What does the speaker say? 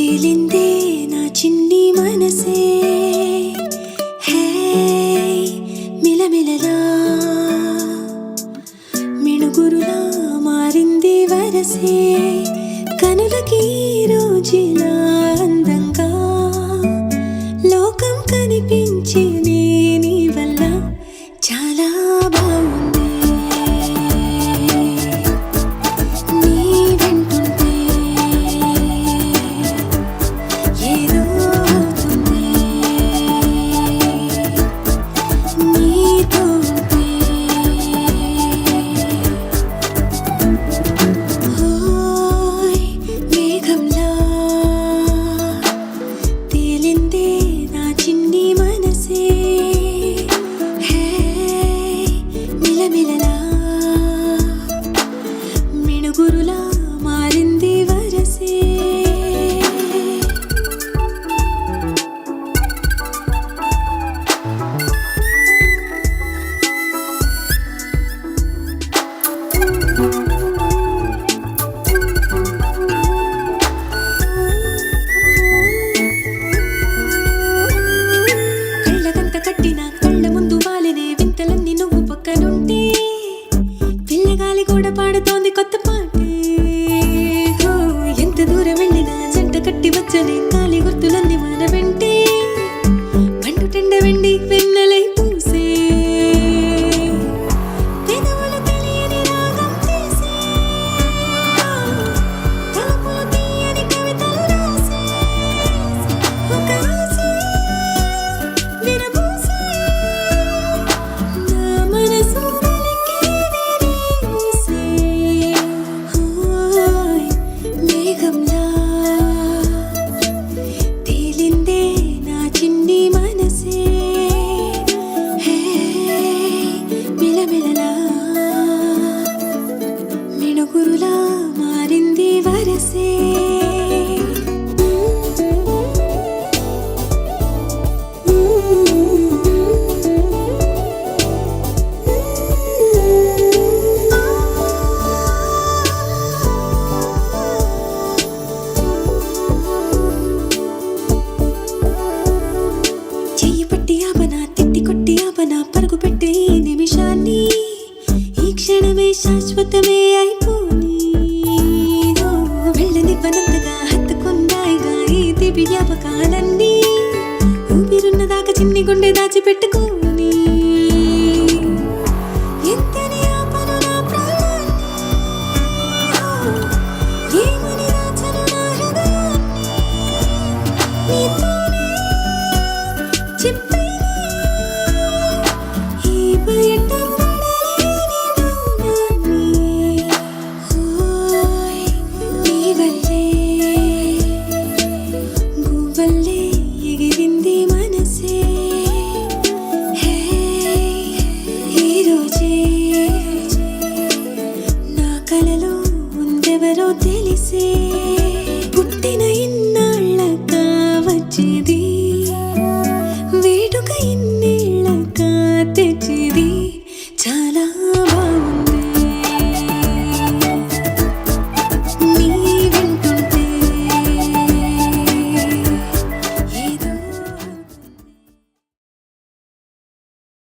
తేలిందే నా చిన్ని మనసే హే మిలమిలలా మిణుగురులా మారింది వరసే కనులకి రోజులా అందంగా లోకం కనిపించి నీ వల్ల చాలా బాగుంది నీ వెంటుంటే ఏదో అవుతుంది నీతో ఉంటే ఓయ్ మేఘంలా తేలిందే నా చిన్ని మనసే హే మిలమిలలా మిణుగురులా మారింది వరసే కళ్ళకంత కట్టిన కళ్ళ ముందు వాలినే వింతలన్నీ నువ్వు పక్కనుంటే పిల్లగాలి కూడా పాడుతోంది కొత్త పాటే హో, ఎంత దూరం వెళ్ళినా జంట కట్టి వచ్చనే కాలి గుర్తులన్నీ మన వెంటే పండుటెండ వెండి వెన్నెలై పూసే పెదవులు తెలియని రాగం తీసే తలుపులు తీయని కవితలు రాసే ఒక ఆశే విరబూసే నా మనసు వెలికి విరిసే ఓయ్ మేఘంలా తేలిందే నా చిన్ని మనసే హే మిలమిలలా మిణుగురులా మారింది వరసే చెయ్యి పట్టి ఆపనా తిట్టి కొట్టి ఆపనా పరుగు పెట్టే ఈ నిమిషాన్ని ఈ క్షణమే శాశ్వతమే అయిపోని ఓ, వెళ్ళనివ్వనంతగా హత్తుకున్నాయిగా ఈ దివ్య జ్ఞాపకాలన్నీ ఊపిరున్నదాకా చిన్ని గుండె దాచిపెట్టుకోని ఎంతని ఆపను నా ప్రాణాన్ని ఓ, ఏమని దాచను నా హృదయాన్ని నీతోనే చెప్పేనే ఈ బయట పడలేని మౌనాన్ని ఓయ్ నీ వల్లే గువ్వల్లే ఎగిరింది మనసే హే ఈ రోజే నా కలలో ఉందెవరో తెలిసే